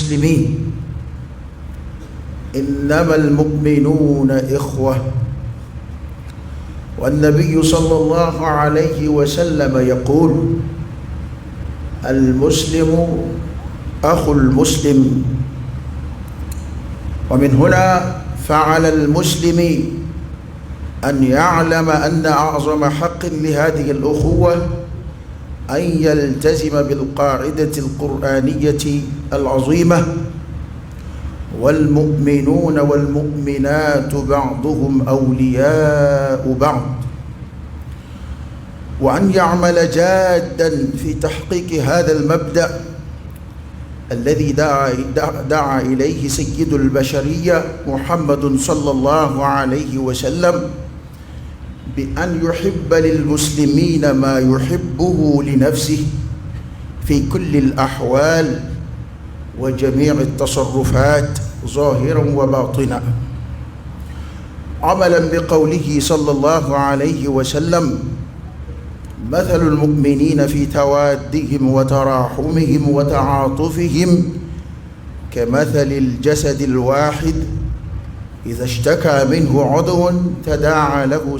المسلمين إنما المؤمنون إخوة. والنبي صلى الله عليه وسلم يقول المسلم أخو المسلم. ومن هنا فعلى المسلم أن يعلم أن أعظم حق لهذه الأخوة أن يلتزم بالقاعدة القرآنية العظيمة: والمؤمنون والمؤمنات بعضهم أولياء بعض، وأن يعمل جادا في تحقيق هذا المبدأ الذي دعا إليه سيد البشرية محمد صلى الله عليه وسلم، بأن يحب للمسلمين ما يحبه لنفسه في كل الأحوال وجميع التصرفات ظاهرا وباطنا، عملا بقوله صلى الله عليه وسلم: مثل المؤمنين في توادهم وتراحمهم وتعاطفهم كمثل الجسد الواحد إذا اشتكى منه عضو تداعى له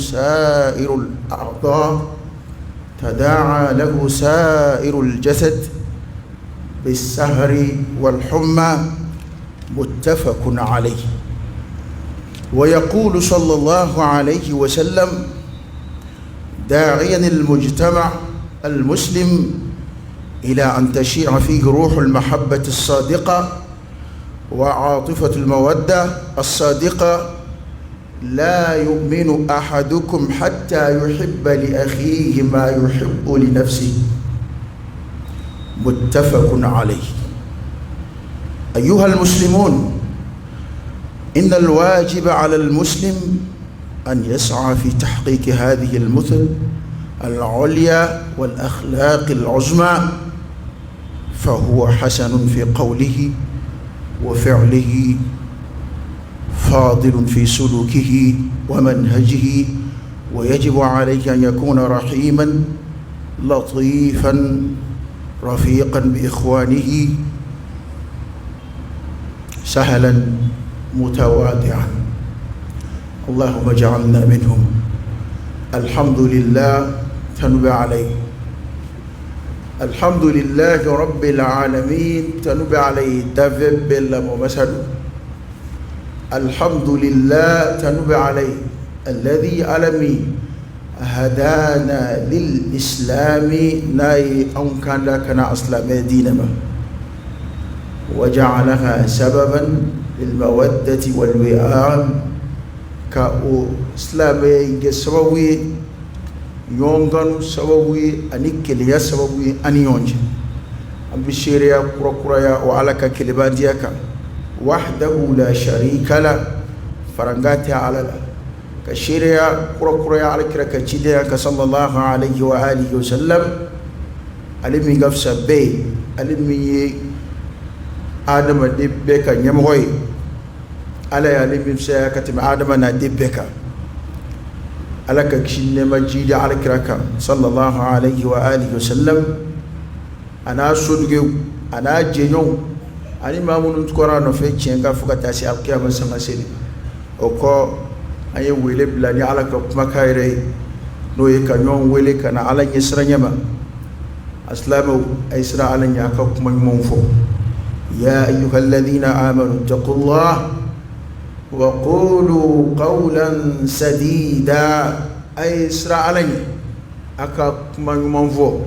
سائر الجسد بالسهر والحمى، متفق عليه. ويقول صلى الله عليه وسلم داعيا المجتمع المسلم إلى أن تشيع فيه روح المحبة الصادقة وعاطفة المودة الصادقة: لا يؤمن أحدكم حتى يحب لأخيه ما يحب لنفسه، متفق عليه. أيها المسلمون، إن الواجب على المسلم أن يسعى في تحقيق هذه المثل العليا والأخلاق العظمى، فهو حسن في قوله وفعله، فاضل في سلوكه ومنهجه، ويجب عليه أن يكون رحيما لطيفا رفيقا بإخوانه، سهلا متواضعا. اللهم اجعلنا منهم. الحمد لله تنبع عليه، الحمد لله رب العالمين تنبع عليه دافب بلا ممسد. الحمد لله تنبع عليه الذي علمي هدانا للإسلام ناي أن كان لكنا أسلام دينما، وجعلها سببا للمودة والوئام كأو إسلامي سبوي يونغانو سبوي أنيكليا سبوي أنيونج أبشيريا كركريا وعلك كلباتيك وحده لا شريك له فرنغاتي على له كشيريا كركريا على كركتشيديا صلى الله عليه وآله وسلم ألمي غفص بي ألمي آدم دبك نيمغوي على ألمي بسيا كتم آدم ندبك على كشين مجيد على كركا صلى الله عليه وآله وسلم أنا صدقوا أنا جنون أنا ما من تقرأ نفسي شنكا فكتاسي القيامة سماسيني أكو أي ويلي بلاني على كمكايري نوي كنيون ويلي كان على يسرا نيما أسلامه أيسرا على نياكا كميمونفو. يا أيها الذين آمنوا اتقوا الله وقولوا قولا سديدا أيسرا على نياكا كميمونفو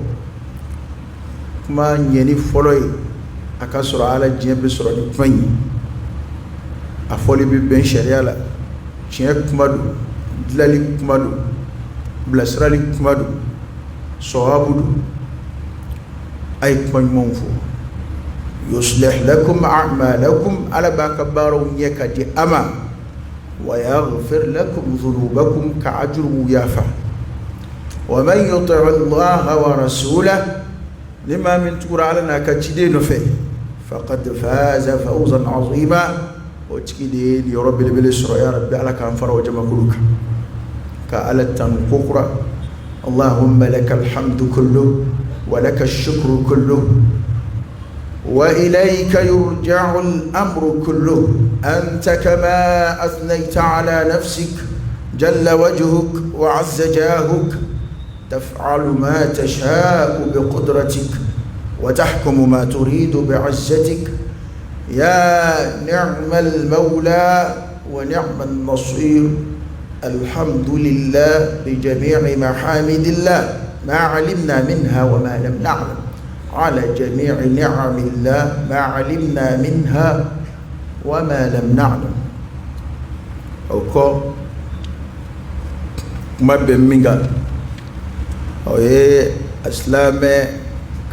كما يني فولوي أكا سرا على جنب سرا نكمي أفولي ببين شريالا شيخ كمادو دلالي كمادو بلاسرالي كمادو صوابدو أي كمان منفو. يصلح لكم أعمالكم على باكبارو يكادي أما ويغفر لكم ذنوبكم كعجر يافا. ومن يطع الله ورسوله لما من تقرأ لنا كتدين فيه فقد فاز فوزا عظيما. وتكيدين يا رب بالإسراء يا رب على كنفر وجمع كلك كألة كقرة. اللهم لك الحمد كله ولك الشكر كله وإليك يرجع الأمر كله. أنت كما أثنيت على نفسك جل وجهك وعز جاهك تفعل ما تشاء بقدرتك وتحكم ما تريد بعزتك. يا نعم المولى ونعم النصير. الحمد لله بجميع محامد الله ما علمنا منها وما لم نعلم، على جميع نعم الله ما علمنا منها وما لم نعلم. أوكو ما بمينغا أو أسلام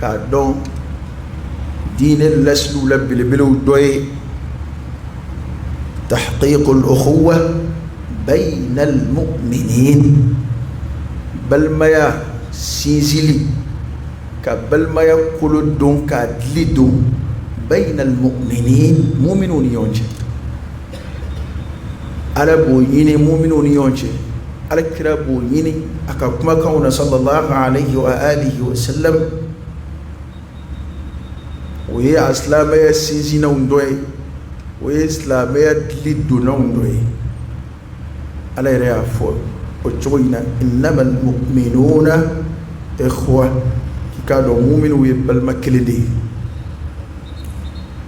كادون دين الأسلو لبلبلو دوي تحقيق الأخوة بين المؤمنين. بل ما يا سيزلي كبل ما يقول دون كادلدو بين المؤمنين. مؤمنون يونجي على بويني مؤمنون يونجي على كرابو يني أكاكما كون صلى الله عليه وآله وسلم وهي أسلامية سيزينا وندوي وهي إسلامية دلدونا وندوي على ريافو وجوينا إنما المؤمنون إخوة كانوا مؤمن ويبل مكلدي.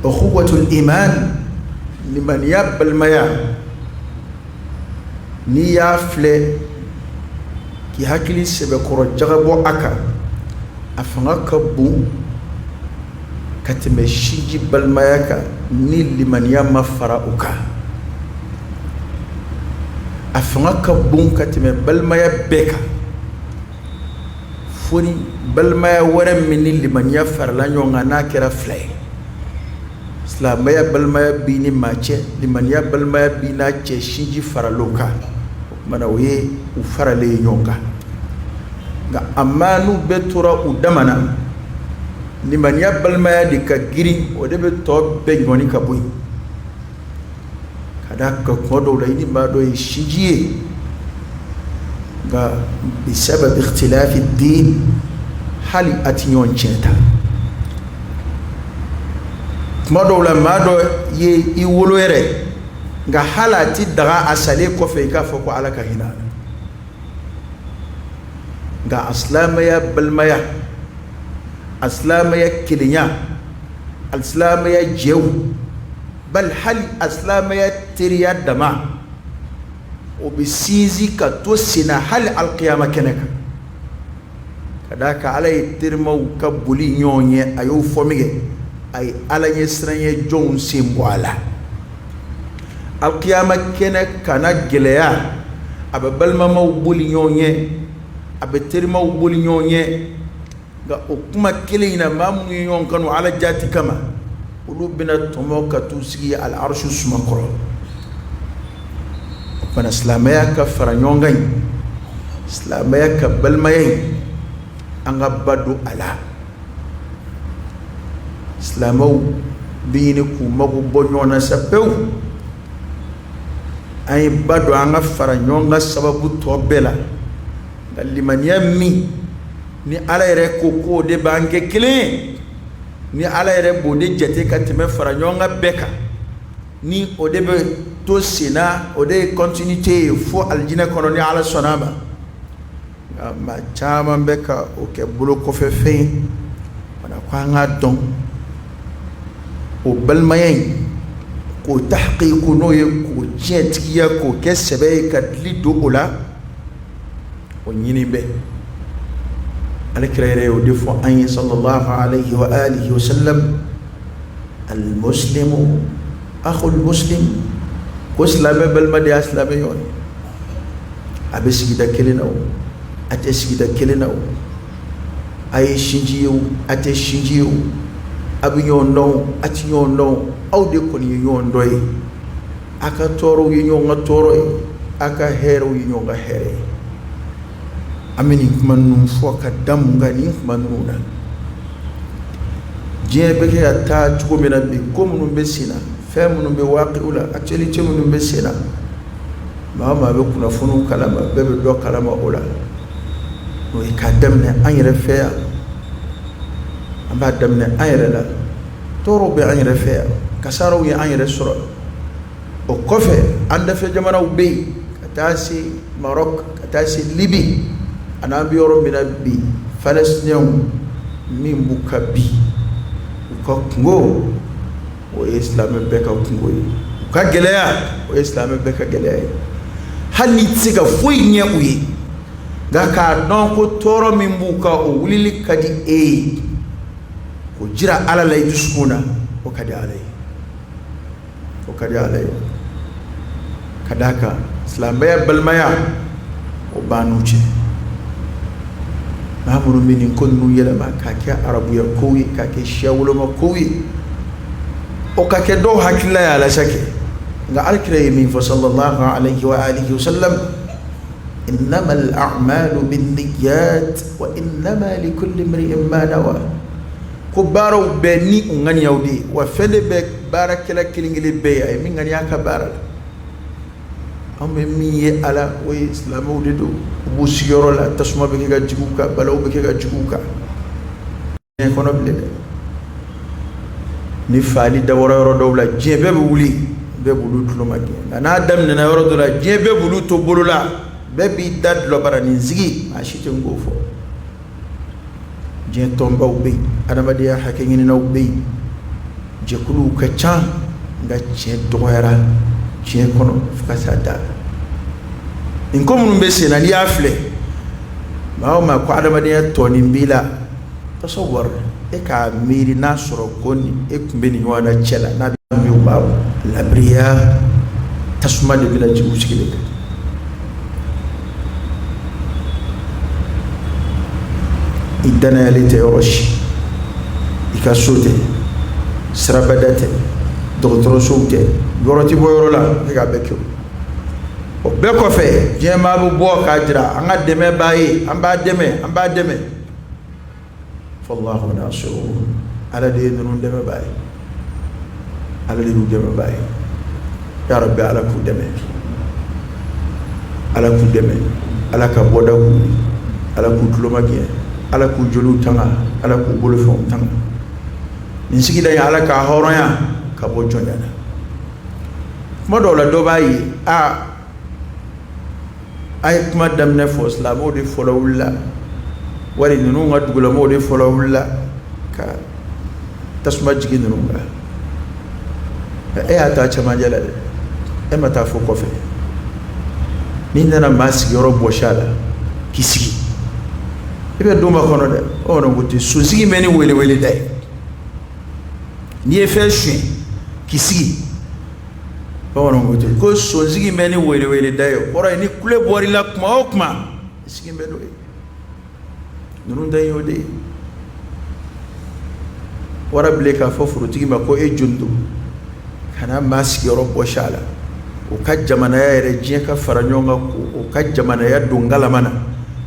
أخوة الإيمان لمن يبل ميا ni ya fle ki hakili sebe koro jagabo aka afanga kabu katime shiji balmayaka ni limaniya mafara uka afanga kabu katime balmaya beka foni balmaya wara mini limaniya farla nyonga na kera fle islamaya balmaya bini mache limaniya balmaya bina che shiji faraloka mana we u farale nyonga ga amanu betura udamana limaniya balmaya dika giri ode be to be nyoni kabuy kada ka kodo la ini ma do shiji ga بسبب اختلاف الدين hali atinyon cheta mado la mado ye iwolore nga halati daga asale ko fe ka fo ko alaka hina nga aslamaya balmaya aslamaya kilinya aslamaya jew bal hal aslamaya tiriya dama وبسيزي كتوسنا هل القيامة كنك كذاك على ترمو كبولي نيوني أيو فمي أي على يسرني جون سيموالا القيامة كنك كنا جليا أب بلما موبولي نيوني أب ترمو بولي نيوني وكما كلينا ما ميون كانوا على جاتي كما ولوبنا تمو كتوسي العرش سمكرو من اسلاميا كفرانيونغاي اسلاميا كبلماي انغا بدو على اسلامو دينكو مغو بونيونا سبيو اي بدو انغا فرانيونغا سببو توبلا لمن يمي ni ala yere koko de banke clé ni ala yere bodé jete katime faranyonga beka ni odebe to sina ode continuité fo aljina kono ni ala sonama ma chama beka o ke bulo ko fe fe wana kwa nga don o balmayen ko tahqiqu no ye ko jetiya ko kesebe ka lido ola o nyini be ala kirere o defo an sallallahu alayhi wa alihi wa sallam al muslimu akhu al muslim ko islame bal madi islame yon abesi da kelena o atesi da kelena o ay shinjiyo ate shinjiyo abinyon no atinyon no awde ko ni yon doy aka toro yon nga toro aka hero yon nga here amini man foka dam ngani manuna jebe ke ata tukomena bi komu mbesina femu numbe waqi ula actually chemu numbe sena mama be kuna funu kalama bebe do kalama ula no ikadam ne anyere feya amba dam ne anyere la toro be an yɛrɛ fɛ yan kasaraw ye an yɛrɛ sɔrɔ o kɔfɛ an dafɛ jamanaw bɛ yen ka taa se Maroc ka taa se Libi an'an bɛ yɔrɔ min na bi Palestiniens min b'u ka bi u ka kungo o ye silamɛ bɛɛ ka kungo ye u ka gɛlɛya o ye silamɛ bɛɛ ka gɛlɛya ye hali ni tɛ se ka foyi ɲɛ u ye nka k'a dɔn ko tɔɔrɔ min b'u kan o wulili ka di e ye ko jira Ala la i dusukun na o ka di Ala ye o ka di Ala ye ka d'a kan silamɛya balimaya o b'an n'u cɛ maa minnu bɛ nin ko ninnu yɛlɛma k'a kɛ arabuya kow ye k'a kɛ siya woloma kow ye o ka kɛ dɔw hakilila ye alasa kɛ nka Alakira ye min fɔ sallallahu alayhi wa alihi wa sallam innama al-a'malu bin-niyyat wa innama likulli imri'in ma nawa ko baaraw bɛɛ ni u ŋaniyaw de ye wa fɛn de bɛ baarakɛla kelen kelen bɛɛ ye a ye min ŋaniya ka baara la an bɛ min ye Ala o ye silamɛw de don u b'u sigiyɔrɔ la tasuma bɛ kɛ ka jigin u kan balaw bɛ kɛ ka jigin u kan diɲɛ kɔnɔ bilen dɛ ni faali dabɔra yɔrɔ dɔw la diɲɛ bɛɛ bɛ wuli bɛɛ b'olu tulo ma kɛ nka n'a daminɛna yɔrɔ dɔ la diɲɛ bɛɛ b'olu to bolo la bɛɛ b'i da dulɔbara nin sigi maa si tɛ n k'o fɔ diɲɛ tɔnbaw bɛ yen adamadenya hakɛ ɲininaw bɛ yen jɛkuluw ka ca nka tiɲɛ dɔgɔyara diɲɛ kɔnɔ fo ka s'a dan na nin ko minnu bɛ sen na n'i y'a filɛ maa o maa ko adamadenya tɔ nin b'i la tasawwar e k'a miiri n'a sɔrɔ ko e tun bɛ nin ɲɔgɔn na cɛ la n'a bɛ min b'a labiriya tasuma de bɛna jigin u sigilen kan i danayalen tɛ yɔrɔ si i ka so tɛ sirabada tɛ dɔgɔtɔrɔsow tɛ yɔrɔ tɛ bɔ yɔrɔ la e k'a bɛɛ kɛ o bɛɛ kɔfɛ diɲɛ maa bɛ bɔ k'a jira an ka dɛmɛ b'a ye an b'a dɛmɛ fallahu nasiruhu Ala de ye ninnu dɛmɛbaa ye Ala de y'u dɛmɛbaa ye ya Rabbi Ala k'u dɛmɛ Ala ka bɔda k'u ye Ala k'u tulomagɛ Ala k'u joliw tanga Ala k'u bolofɛnw tanga nin sigida in Ala k'a hɔrɔnya ka bɔ jɔnya na kuma dɔw la dɔ b'a ye a ye kuma daminɛ fɔ silamɛw de fɔlɔ wulila wali ninnu ka dugulamɔgɔw de fɔlɔ wulila ka tasuma jigin ninnu kan e y'a ta cɛmancɛ la dɛ e ma taa fo kɔfɛ n'i nana maa sigiyɔrɔ bɔsi a la k'i sigi i bɛ don ma kɔnɔ dɛ ɔ ko ten sonsigi mɛ ni welewele da ye n'i ye fɛn suɲɛ k'i sigi bamananw ko ten ko sonsigi mɛ ni welewele da ye o kɔrɔ ye ni kule bɔr'i la kuma o kuma i sigi bɛ n'o ye ninnu ta y'o de ye wara bilen k'a fɔ forotigi ma ko e joli don kana maa sigiyɔrɔ bɔsi a la o ka jamanaya yɛrɛ diɲɛ ka fara ɲɔgɔn kan o ka jamanaya don galama na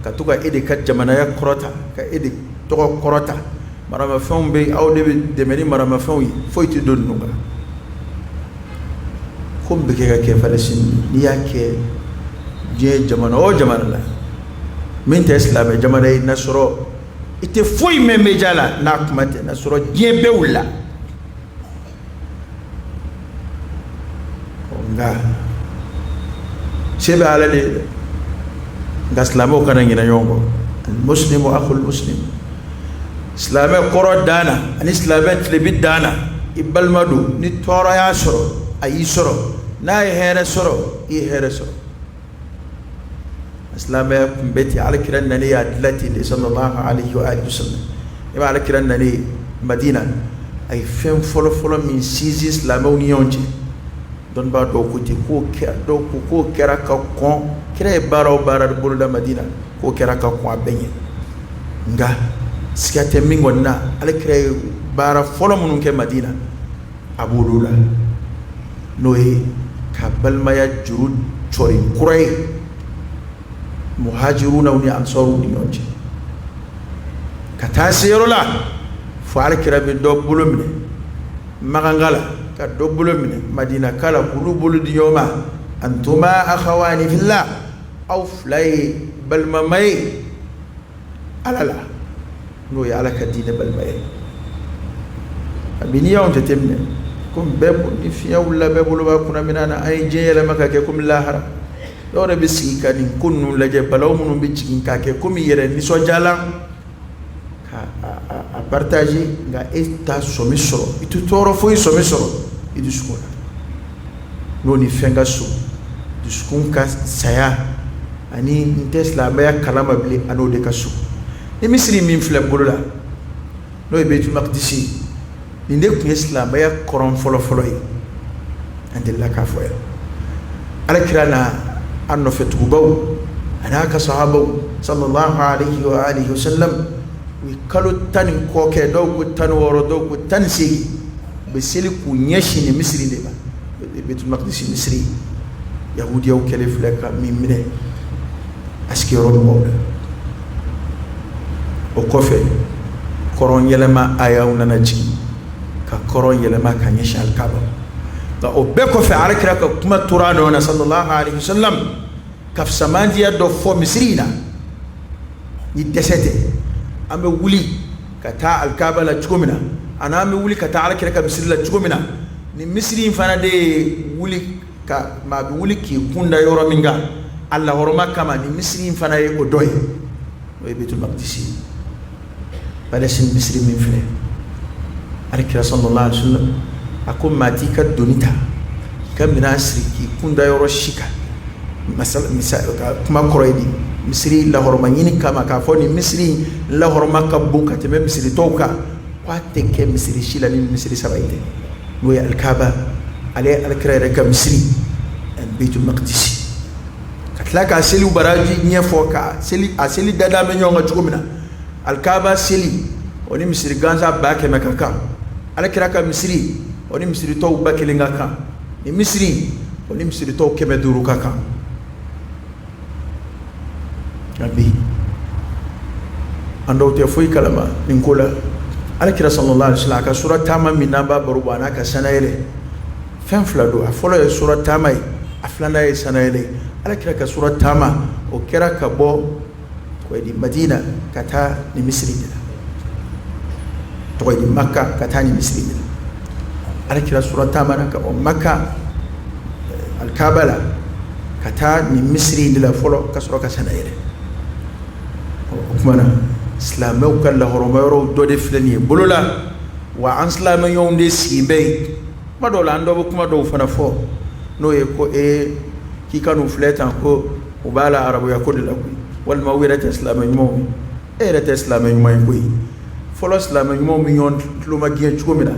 ka to ka e de ka jamanaya kɔrɔta ka e de tɔgɔ kɔrɔta maramafɛnw bɛ aw de bɛ dɛmɛ ni maramafɛnw ye foyi tɛ don ninnu kan ko min bɛ kɛ ka kɛ Palestine n'i y'a kɛ diɲɛ jamana o jamana la min tɛ silamɛ jamana ye nasɔrɔ i tɛ foyi mɛn media la n'a kuma tɛ nasɔrɔ diɲɛ bɛɛ wulila nka se bɛ Ala de ye dɛ nka silamɛw kana ɲinɛ ɲɔgɔn kɔ al-muslimu akhul muslim silamɛ kɔrɔ dan na ani silamɛ tilebi dan na i balima don ni tɔɔrɔ y'a sɔrɔ a y'i sɔrɔ n'a ye hɛrɛ sɔrɔ i ye hɛrɛ sɔrɔ silamɛya kun bɛ ten Alakira nalen y'a dilan ten de sallallahu alayhi wa sallam i b'a Alakira nalen Madina a ye fɛn fɔlɔ fɔlɔ min sinsin silamɛw ni ɲɔgɔn cɛ dɔnnibaa dɔw ko ten k'o kɛra dɔw ko k'o kɛra ka kɔn kira ye baara o baara de boloda Madina k'o kɛra ka kɔn a bɛɛ ɲɛ nka siga tɛ min kɔni na Alakira ye baara fɔlɔ minnu kɛ Madina a b'olu la n'o ye ka balimaya juru cɔri kura ye muhajirunaw ni ansɔruw ni ɲɔgɔn cɛ ka taa se yɔrɔ la fo Alakira bɛ dɔ bolo minɛ Maganga la ka dɔ bolo minɛ Madina kala k'olu bolo di ɲɔgɔn ma antuma akhawani fillah aw fila ye balimama ye Ala la n'o ye Ala ka diinɛ balima ye abini ya onte temne kum bebo ni fiya wala bebo lo ba kuna minana ay jeyela maka ke kum lahara dore be sika ni kunnu laje balaw munum be cikin ka ke kum yere ni so jala ka a partager nga esta somisoro itu toro foi somisoro itu skona no ni fenga so duskun ka saya ani tesla ba kalama bli ano de kasu ni misri min fle bolola no e betul maqdisi ni de ku islam ba koron folo yi andilla ka foya ala kirana anno fetu baw ana ka sahabu sallallahu alaihi wa alihi wasallam wi kalu tan ko ke do ku tan woro do ku tan si be seli ku nyeshi ni misri de ba betul maqdisi misri yahudi yaw kele fleka mimre aski ro mo o kofe koron yelema ayaw nana ci ka koron yelema ka nyeshi alkaba da o be ko fe arakira ka kuma turano na sallallahu alaihi wasallam kaf samandiya do fo misrina ni desete ame wuli ka ta alkaba la chukomina ana ame wuli ka ta arakira ka misri la chukomina ni misri fana de wuli ka ma bi wuli ki kunda yoro minga alla horoma kama ni misri fana e o doy o betul maqdisi balasin misri min fele arakira sallallahu alaihi wasallam akum matika donita kamina asriki kunda yoro shika masal misal kuma koroidi misri la horoma yini kama ka foni misri la horoma ka bunka te misri toka kwate ke misri shila ni misri sabaite goya alkaba ale alkira ka misri en baitul maqdis katlaka seli baraji nyefoka seli aseli dada me nyonga chukumina alkaba seli oni misri ganza bake makaka alkira ka misri oni misri to bakelinga ka ni misri oni misri to kemeduru kaka nabi ando te foi kalama ninkola alkira sallallahu alaihi wasallam ka sura tama minamba barubana ka sanayele fen flado afolo sura tama aflana e sanayele alkira ka sura tama o kera ka bo ko di madina kata ni misri to di makka kata ni misri alkira sura tama ka o makka alkabala kata ni misri dila folo ka sura ka sanayele kumana islamau kala horomero do de flani bolola wa an islamau yonde sibe madola ando kuma do fana fo no e ko e ki kanu fleta ko ubala arabu ya kodla ko wal mawira islamau mo e reta islamau mo ko folo islamau mo mi yon luma giye chumina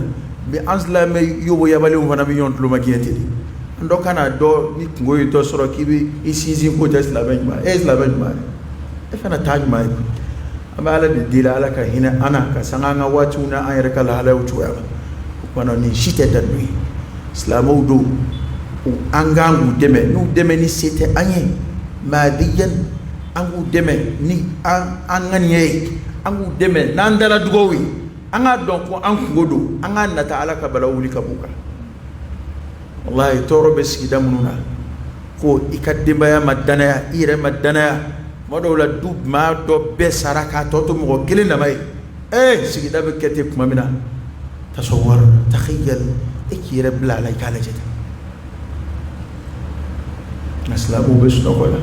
bi an islamau yobo yabale fana mi yon luma giye tedi ando kana do ni ngoy to soro kibi isizi ko islamau ma e islamau ma efana tajma amala de dilala ka hina ana ka sanganga watuna ayra kala hala utuwa kono ni shite dadwi islamu do angangu deme nu deme ni sete anye madiyan angu deme ni anganye angu deme nandala dugowi anga donko anku godo anga nata ala ka balawuli kabuka wallahi toro beski damununa ko ikaddima ya madana ire madana modola dub ma do be saraka toto mo gelina may sigida be kete kuma mina tasawwar takhayal ikira bla la kala jeta naslabu besno kola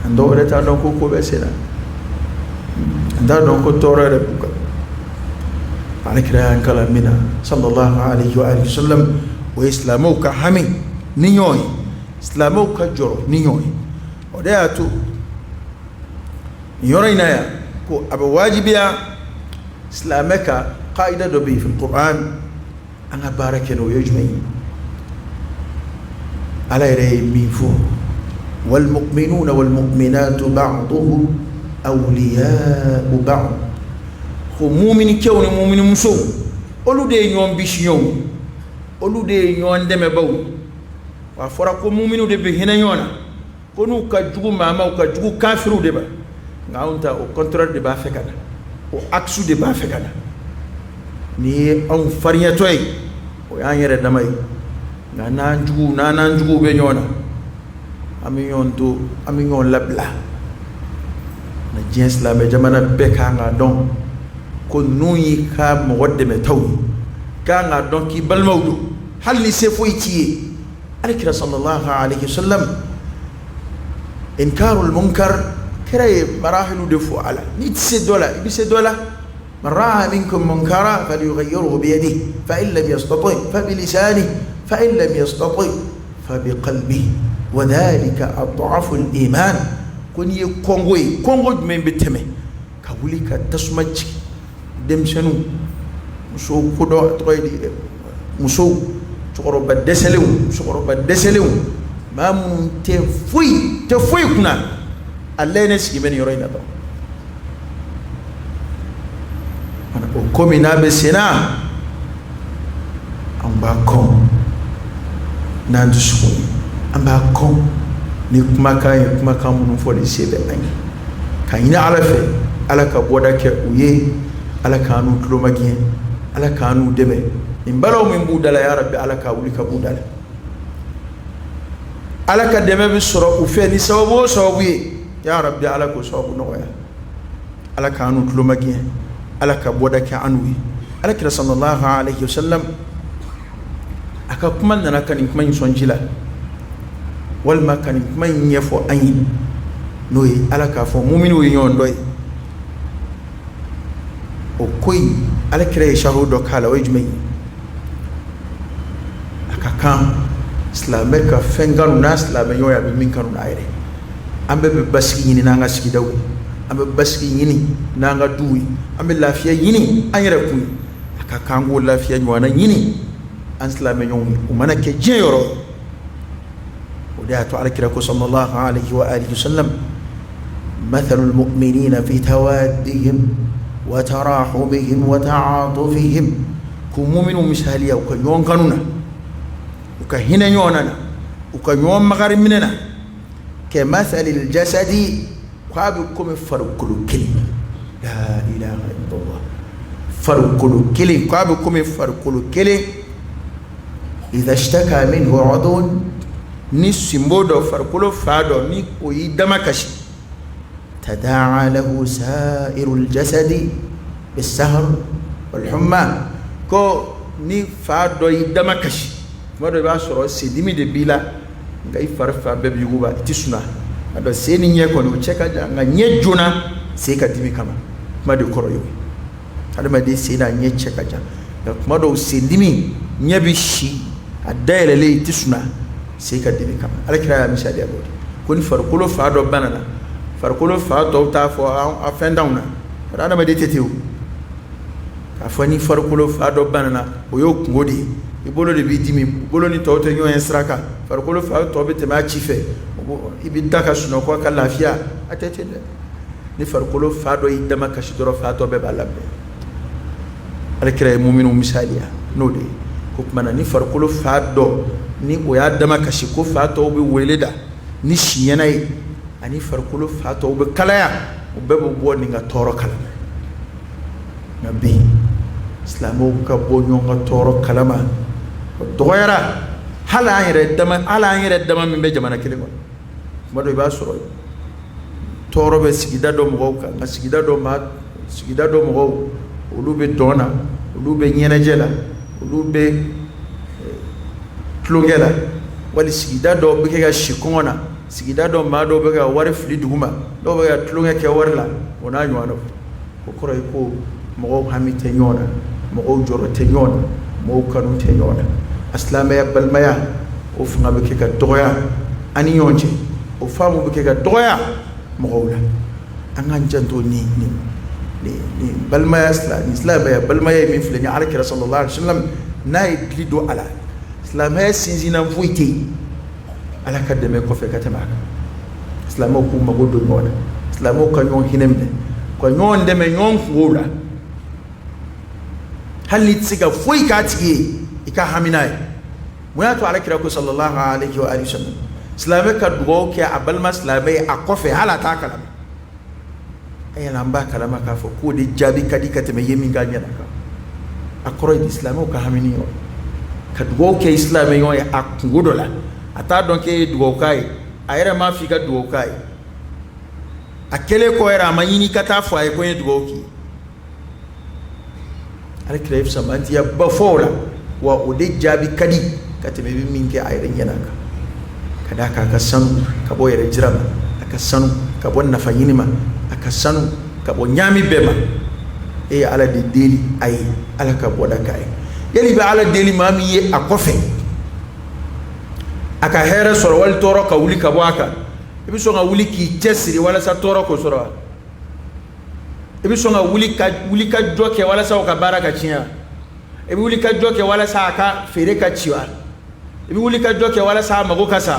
ando reta no ko be sena anda no ko tore re buka alikra kala mina sallallahu alaihi wa alihi wasallam wa islamu ka hami ninyoy islamu ka joro ninyoy odatu يورينا كو أبو واجبيا إسلامك قاعدة دبي في القرآن أنا بارك ويجمعين على يري ميفو والمؤمنون والمؤمنات بعضهم أولياء بعض هو مؤمن كون مؤمن مسو أولو دي يوم بيش يوم أولو دي يوم دم بو وفرق مؤمن دي بهنا يونا كونو كجو ماما وكجو كافرو دي با ngaunta au contraire de ba fekana o aksu de ba fekana ni on fariya toy o yanyere damay na njugu be nyona ami yon labla na jens la be jamana be ka nga don ko nuyi ka mo wodde me taw كان دونكي بالمودو هل نسيفويتي عليك صلى الله عليه وسلم إنكار المنكر كراي مراحل دفو على نيتسي دولا من رأى منكم منكرا فليغيره بيده فإن لم يستطع فبلسانه فإن لم يستطع فبقلبه وذلك أضعف الإيمان كوني كونغوي من بتمه كوليك تسمج دمسنو مسو كدو تويدي مسو سقرب الدسلو ما من تفوي كنا الله نسي من يرينا دو أنا أقوم نابسنا أم باكم نادسون أم باكم نكما كم نفولي سيد أني كاينا على في على كبودا كأويه على كانوا كلوماجين على كانوا دمه إن بلوا من بودلا يا ربي على كأولي كبودلا على كدمه بسرعة وفي سوابي يا ربي على كسواب نويا على كانوا كلوماجين على كبودا كأنوي على كرا صلى الله عليه وسلم أكمل لنا كان يكمل يسونجلا والما كان يكمل يفو أين نوي على كافو مؤمن ويون دوي وكوي على كرا يشهد كلا ويجمي أكاكام سلامك فنجانو ناس لا بيويا بمين كانوا نايري أمبي ببسكيني نانغا سكيداوي أمبي ببسكيني نانغا دوي أمبي لافيا يني أنيرا كوي أكاكانغو لافيا نوانا يني أنسلام يومي ومانا كجين يورو ودعتو على كراكو صلى الله عليه وآله وسلم مثل المؤمنين في توادهم وتراحمهم وتعاطفهم كمؤمن مثاليا وكيون قانونا وكهنا يوننا وكيون مغارب مننا كمثل الجسد قابلكم فرق كل لا إله إلا الله فرق كل قابلكم فرق كل إذا اشتكى منه عضو نسمودو فرقلو فادو نيكو يدمكشي تداعى له سائر الجسد بالسهر والحمى كو ني فادو يدمكشي مودو باسورو سيديمي دي بيلا غاي فرفا بيبي غوبا تيسنا ادو سيني نيكو نو تشيكا nga nyejuna seka dimi kama madu koroyo adama de sina nyecheka ja madu sindimi nyabishi adayele le tisuna seka dimi kama alakira ya misali ya bodi kuni farkulo faado banana farkulo faado ta fo afenda una rana ma de tetew ka fani farkulo faado banana oyo ngodi ibolo de bidimi bolo ni to nyo ensraka farkulo faado to be tema chife ibidaka suno ko ka lafia atete ni farkulo faado idama kashidoro faado be balambe alakira mu'minu misaliya nodi kumana ni farkulo fado ni oya dama kashi ko fato be weleda ni shiyana yi ani farkulo fato be kalaya be bo ni nga toro kala nabi islamo ka bo nga toro kalama doyara hala yere dama min be jamana kile ko mado ba soro toro be sigida do mo ka nga sigida do mo ulube dona ulube nyena jela ulube tlongela wali sigida do be ga shikona sigida do ma do be ga wari fili duguma do be ga tlonge ke warla ona nywana ko koro ko mo hamite nyona mo joro te nyona mo kanu te nyona aslama ya balmaya o fanga be ke ga doya ani yonje o famu be ke ga doya mo wala angan janto ni balmaya islam ya balmaya min filani alaki sallallahu alaihi wasallam nay glido ala islam ya sinzina fuite ala kademe ko fe katamaka islam ko magodo nyona islam ko nyon hinembe ko nyon deme nyon ngora hali tsiga foi kati ika haminai muyato alaki sallallahu alaihi wa alihi wasallam islam ka dugo ke abal maslabe akofe hala takala ayana mba kalama ka fo ko de jabi kadi kateme yemi ganya naka akoro islamo ka hamini yo kadgo ke islamo yo ya akungodola ata donc dugo kai ayera ma fika dugo kai akele ko era manyini kata fo ay ko dugo ki ala kira ifsa manti ya bafola wa ode jabi kadi kateme bi minke ayre nyanaka kada ka sanu ka bo yere jiraba aka sanu ka bo nafa yinima aka sanu ka bo nyami bema e ala de deli ay ala ka bo da kay yeli be ala deli mami ye akofe aka here soro wal toro ka wuli ka bo aka ibi so nga wuli ki tesiri wala sa toro ko soro ibi so nga wuli ka joke wala sa ka baraka chiya ibi wuli ka joke wala sa ka fere ka chiwa ibi wuli ka joke wala sa mago kasa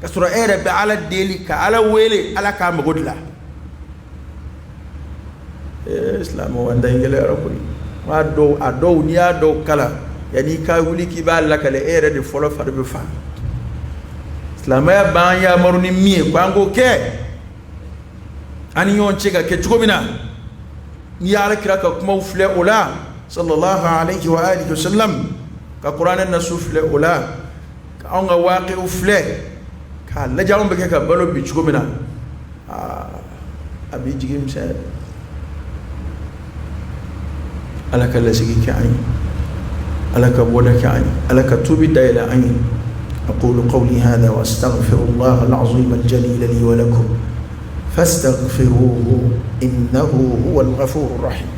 kasura ere be ala deli ka ala wele ala ka magodla islam wanda ingele rakuri wa do ado ni ado kala yani ka wuli ki ba la kale ere de folo fa be fa islam ya ban ya maruni mi kwango ke ani yon chega ke chugomina ni ala kira ka kuma ufle ola sallallahu alaihi wa alihi wasallam ka qur'an na sufle ola ka anga waqi ufle ka la jawon be ka balo bi chugomina abi jigim sa alaka la sigi ki ay alaka boda ki ay alaka tubi dayla ay أقول قولي هذا وأستغفر الله العظيم الجليل لي ولكم فاستغفروه إنه هو الغفور الرحيم.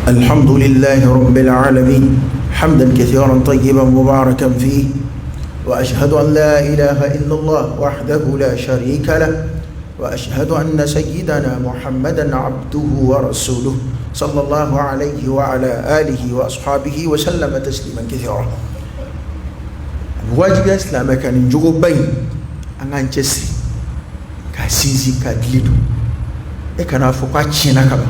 الحمد لله رب العالمين حمدا كثيرا طيبا مباركا فيه وأشهد أن لا إله إلا الله وحده لا شريك له وأشهد أن سيدنا محمدا عبده ورسوله صلى الله عليه وعلى آله وأصحابه وسلم تسليما كثيرا. واجب الإسلام كان نجوب بين أن جسري كاسيزي كادليدو إكنا فوقاتشينا كما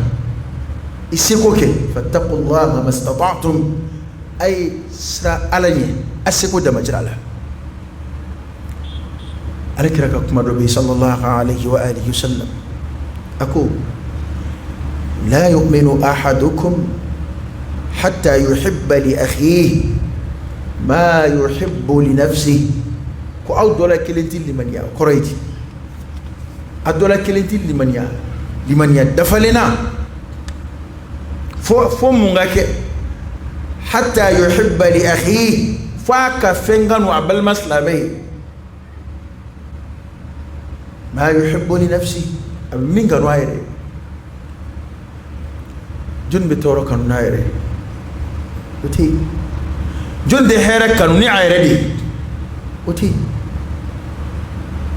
إسيكوكي فاتقوا الله ما استطعتم أي سرا علني أسيكو دمجرالا أذكرك ربي صلى الله عليه وآله وسلم أقول لا يؤمن أحدكم حتى يحب لأخيه ما يحب لنفسه كأو دولا كلنتي لمن يا كريتي أدولا كلنتي لمن يا دفلنا فمونغاك حتى يحب لأخيه فاك فنغان وعبل مسلمي ما يحب لنفسه من كانوا عيره جن بتورو كانوا عيره وتي جن دهيرة كانوا عيره دي وتي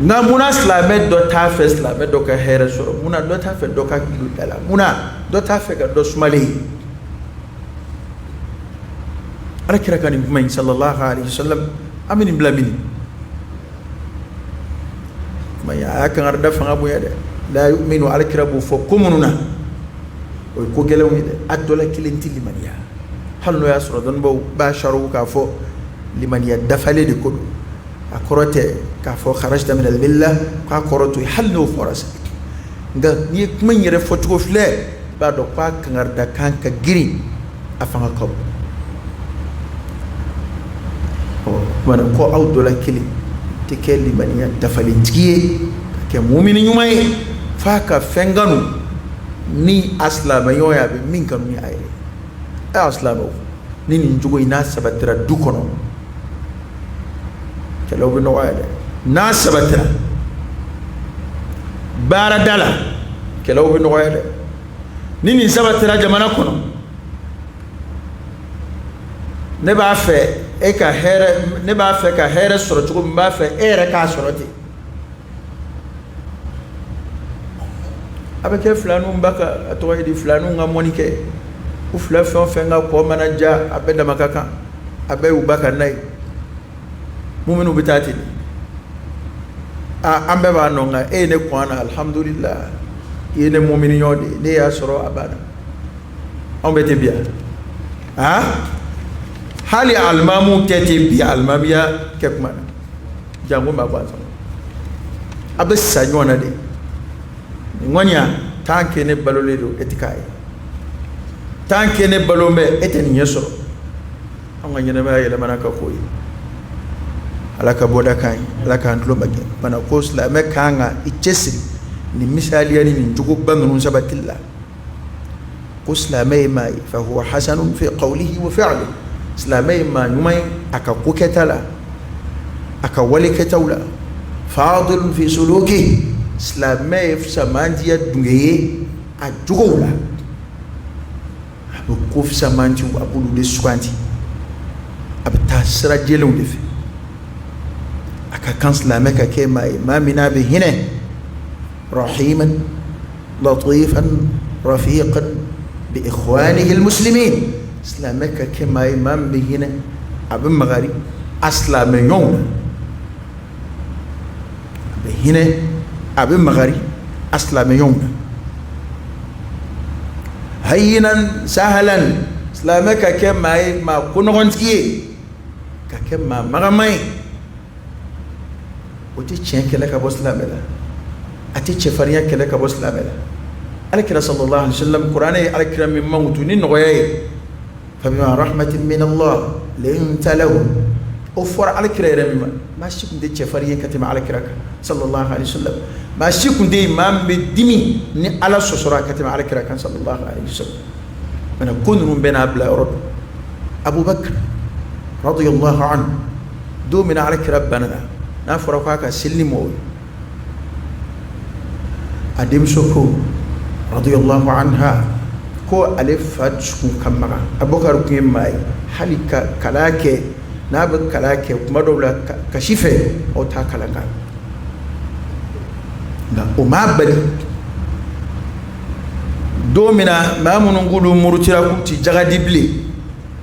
نامونا سلامة دو تافه سلامة دو كهيرة سورة مونا دو تافه دو كاكيلو دالا مونا دو تافه دو سمالي أنا كرا كان يقول صلى الله عليه وسلم أمين بلامين ما يأكل عرض فنابو يده لا يؤمن على كربو فكمننا ويكون كلام يده أدولا كلنتي لمن يا هل نو يسرو دنبو باشرو كافو لمن يدفع لي كله أكرته كافو خرجت من الملة كأكرته هل نو فرس عند نيك من يرفض فلاه بعد وقت عرض كان كجري أفهم كاب mana ko awdola kili te kelli mania dafalin tiye ke mu'mini nyumay faka fenganu ni aslama yoya be min kanu ni ayre aslama ni ni njugo ina sabatira dukono ke lawbe no wayde na sabatira baradala ke lawbe no wayde ni sabatira jamana kono ne ba fe e ka here ne ba fe ka here soro chugo mba fe ere ka soroti abeke flanu mbaka atoyi di flanu nga monike u fla fe nga ko manaja abenda makaka abe ubaka nai muminu bitati ambe ba no nga e ne kwana alhamdulillah yene mumini yode ne ya soro abana ambe te bia hali almamu kete bi almamiya kekman jango ma kwanza abe sanyona de ngonya tanke ne balole do etikai tanke ne balombe eteni yeso anga nyene ma yele manaka koyi alaka boda kan alaka antlo bagi mana ko islame kanga ichesri ni misali yani ni jugo bangun sabatilla ko islame ma fa huwa hasanun fi qawlihi wa fi'lihi islame ma numai aka koketala aka wali ketawla fadil fi suluki islame samandiya dungeye a jugola abu kof samanti abu de swanti abu tasra jelon defi aka kan islame ka ke ma imamina bi hine rahiman latifan rafiqan bi ikhwanihi almuslimin islame ka ke ma imam bi hine abu magari aslame yon bi hine abu magari aslame yon hayyinan sahalan islame ka ke ma kunogontiye ka ke ma magamai oti chen kele ka bo islame la ati chefariya kele ka bo islame la alkira sallallahu alaihi wasallam qur'ani alkira min mawtu ni noye fa bima rahmatin min allah linta lahu ofar alkira remma ma shikum de chefariya katima alkira sallallahu alaihi wasallam ma shikum de imam be dimi ni ala sosora katima alkira kan sallallahu alaihi wasallam mana kunrum bena abla rabb abu bakr radiyallahu anhu do min alkira banana na fura ka sillimo adim soko radiyallahu anha ko alif fatku kamara abubakar kun mai halika kalake na bin kalake kuma dole kashife o ta kalaka da umabali domina mamunun gudu murutira kuti jagadible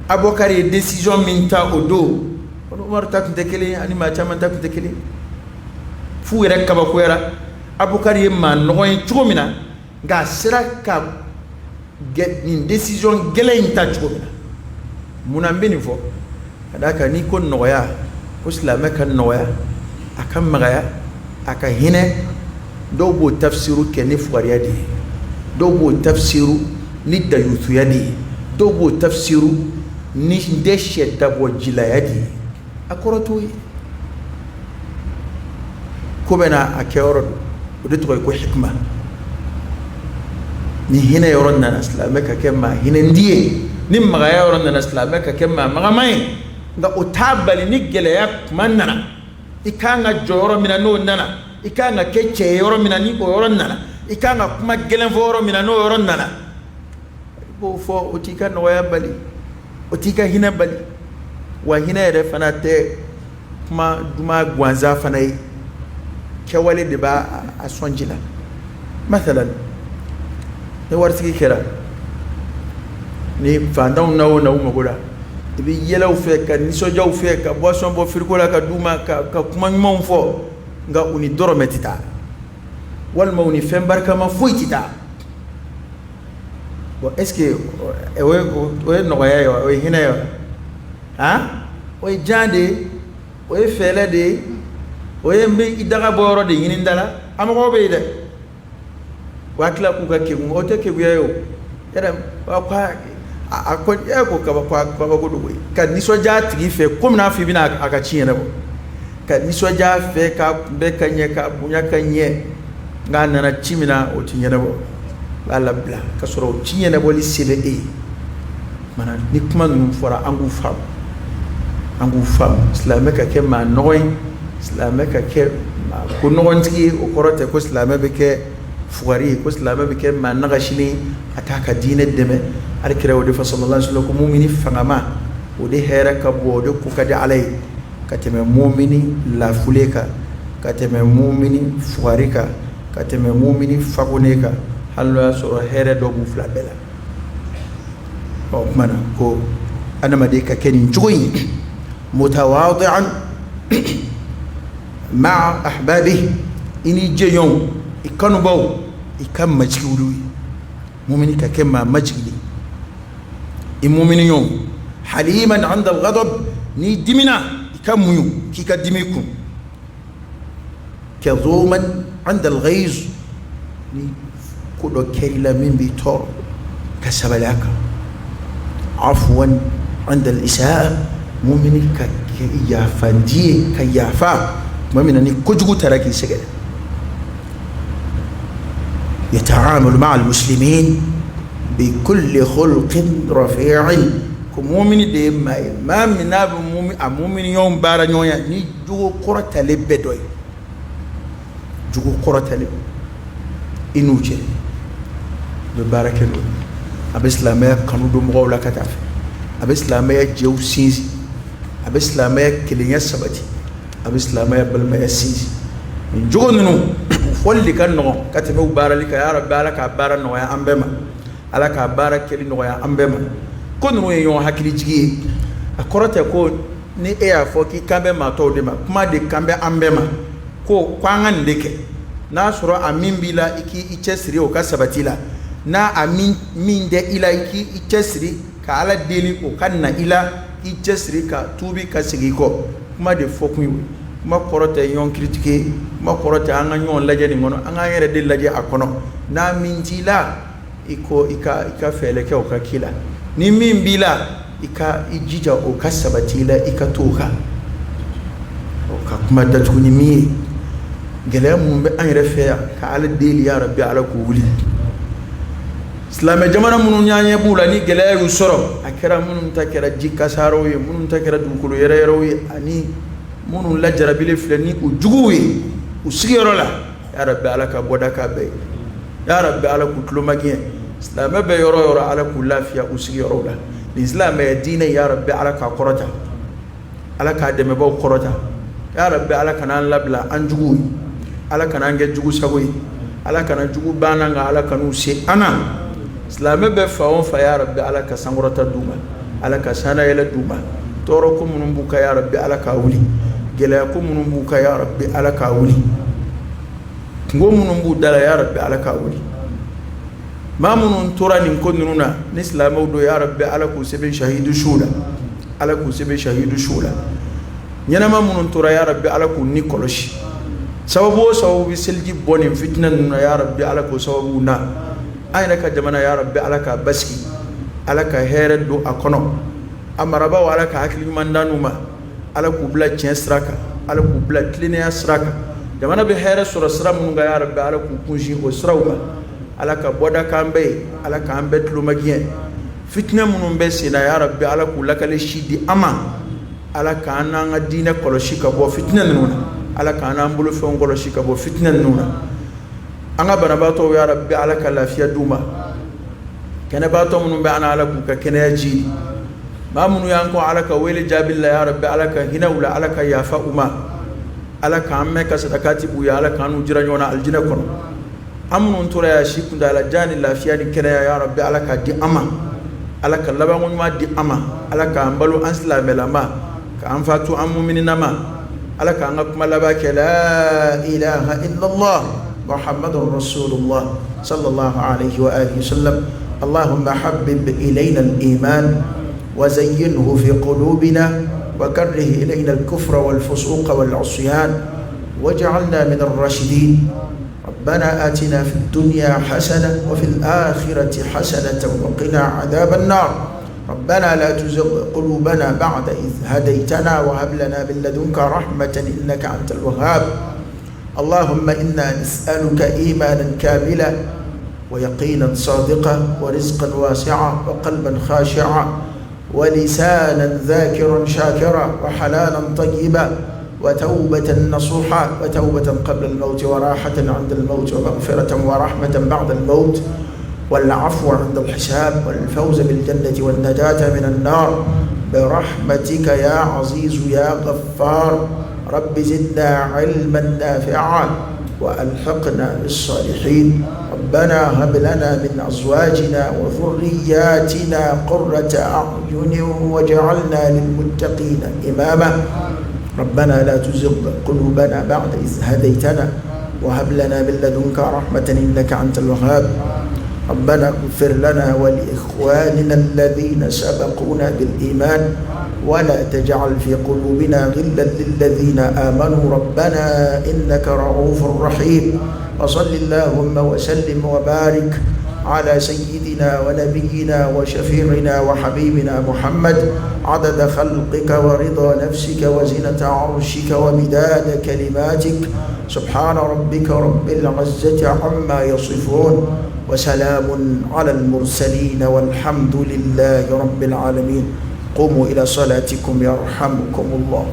abubakar ye decision min ta odo umar ta kunte kele ani ma chama ta kunte kele fu yere kaba ko yara abubakar ye ma nogoy chomina ga sira ka get ni decision gele ta chomina munambeni fo adaka ni ko noya ko islame kan noya akan magaya aka hine do bo tafsiru ke ni fuariya di do bo tafsiru ni dayutu yadi do bo tafsiru ni ndeshe dabo jilayadi akoroto ko bena akero do to ko hikma ni hine yoron na islame ka kema hine ndiye ni magaya yoron na islame ka kema magamai nga utabali ni geleya manana ikanga joro mina no nana ikanga keche yoro mina ni ko yoro nana ikanga kuma gelen foro mina no yoro nana bo fo utika no ya bali utika hina bali wa hina yere fana te kuma duma gwanza fana kewale de ba asonjila mathalan ne wartiki kera ni fandon nawo magoda ibi yelaw fe ka nisojaw fe ka boisson bo firko la ka duma ka kuma nyum fo nga uni dorometita wal ma uni fembarka ma foitita bo est-ce que we no ya yo we hina yo ha we jande we fele de we mbi idaga boro de yinindala amako be de wakla ku ka ke mo te ke yo era kwa akon eko ka kwa ko do ka nisoja tigi fe comme na fi bina aka chiene bo ka nisoja fe ka be kanye ka bunya kanye nga nana chimina o tinyene bo ala bla ka soro tinyene bo li sebe mana ni kuma num fora angu fam islameka ke ma noy islameka ke ma ko nogonti o korote ko islamebe ke fugari ko islamebe ke ma nagashini ataka dine deme alkira wadi sallallahu alaihi wasallam mu'mini fangama wadi hera ka bodo ku kadi alai kateme mu'mini la fuleka kateme mu'mini fuarika kateme mu'mini faguneka hallo soro hera do bu fla bela o mana ko anama de ka kenin joyi mutawadi'an ma ahbabihi ini jeyon ikanu baw ikam majkiwulu mu'mini ka kema majkili المؤمنين حليما عند الغضب ني دمنا كميو كي كدميكم كظوما عند الغيظ ني كودو كيلا من بيتور كسبلاك عفوا عند الإساءة mumini ka yafa ndiye ka yafa mumina ni kojugu taraki sege yata'amalu ma'al muslimin bi kulli khulqin rafi'in ko mumini de may mamina bu mumini yom bara nyoya ni jugo korotale bedoy jugo korotale inuche be barakelo abislamaya kanu do mo la kataf abislamaya jew sinzi abislamaya kilinya sabati abislamaya balmaya sinzi jugo nunu folli kan no katebe baralika ya rabbi alaka bara no ya ambema alaka bara keli no ya ambema ko nunu yon hakili jigi akorote ko ni ya foki kambe mato de ma kuma de kambe ambema ko kwangan ndeke na suro amin bila iki ichesiri o kasabatila na amin min de ila iki ichesiri ka ala deli o kanna ila ichesiri ka tubi ka sigi ko kuma de fokun kuma korote yon critique kuma korote anga nyon laje ni ngono anga yere de laje akono na min jila iko ika fele ke o ka kila ni min bila ika ijija o kasabatila ika toka o ka kuma da tuni mi gele mun be an refa ka ala deli ya rabbi ala ko wuli islam jamana mun nyaanye bula ni gele yu soro akira mun takira jikka saro ye mun takira dukulu yere yere ani mun la jarabile flani o juguwe o sigero la ya rabbi ala ka boda ka be ya rabbi ala ku tlumagien islam be yoro ala ku lafiya o sigero la l'islam e dine ya rabbi ala ka korota ala ka deme bo korota ya rabbi ala kana labla an juguwe ala kana nge jugu sagoy ala kana jugu bananga ala kanu se ana islam be faon fa ya rabbi ala ka sangorata duma ala ka sana yela duma toro ko munum buka ya rabbi ala ka wuli gele ko munum buka ya rabbi ala ka wuli ngo munum bu dala ya rabbi ala ka wuli ma munun tora nin ko nununa ni islam do ya rabbi ala ko sebe shahidu shula ala ko sebe shahidu shula nyana ma munun tora ya rabbi ala ko ni koloshi sababu selji bonin fitnan ya rabbi ala ko sababu na ayna ka jamana ya rabbi ala ka baski ala ka here do akono amaraba wala ka hakli mandanu ma ala ku bla chensraka ala ku bla klinia sraka jamana be here sura sra mun ga ya rabbi ala ku kunji o srawma ala ka boda kambe ala ka ambet lu magien fitna mun be sina ya rabbi ala ku lakale shidi ama ala ka ananga dina koloshi ka bo fitna nuna ala kana ambulu fongolo shika bo fitna nuna anga banabato ya rabbi ala ka lafiya duma kana bato mun be ana ala ku ka kenaji ma mun yanko ala ka wele jabilla ya rabbi ala ka hinawla ala ka yafa uma ala ka amme ka sadakati bu ya ala kanu jiranyona aljina kono amun tura ya shikunda ala jani lafiya ni kena ya rabbi ala ka di ama ala ka labangu ma di ama ala ka ambalu anslamela ma ka anfatu ammuminina ma ala ka ngakuma labake la ilaha illa Allah muhammadur rasulullah sallallahu alayhi wa alihi wasallam allahumma habbib ilayna al-iman wa zayyinhu fi qulubina wa karrih ilayna al-kufra wal fusuq wal 'isyan waj'alna min ar-rashidin ربنا آتنا في الدنيا حسنة وفي الآخرة حسنة وقنا عذاب النار ربنا لا تزغ قلوبنا بعد إذ هديتنا وهب لنا من لدنك رحمة إنك أنت الوهاب اللهم إنا نسألك إيمانا كاملا ويقينا صادقا ورزقا واسعا وقلبا خاشعا ولسانا ذاكرا شاكرا وحلالا طيبا وتوبة نصوحا وتوبة قبل الموت وراحة عند الموت ومغفرة ورحمة بعد الموت والعفو عند الحساب والفوز بالجنة والنجاة من النار برحمتك يا عزيز يا غفار رب زدنا علما نافعا وألحقنا بالصالحين ربنا هب لنا من أزواجنا وذرياتنا قرة أعين واجعلنا للمتقين إماما ربنا لا تزغ قلوبنا بعد إذ هديتنا وهب لنا من لدنك رحمة إنك أنت الوهاب ربنا اغفر لنا ولإخواننا الذين سبقونا بالإيمان ولا تجعل في قلوبنا غلا للذين آمنوا ربنا إنك رؤوف رحيم وصل اللهم وسلم وبارك على سيدنا ونبينا وشفيعنا وحبيبنا محمد عدد خلقك ورضا نفسك وزنة عرشك ومداد كلماتك. سبحان ربك رب العزة عما يصفون وسلام على المرسلين والحمد لله رب العالمين. قوموا إلى صلاتكم يرحمكم الله.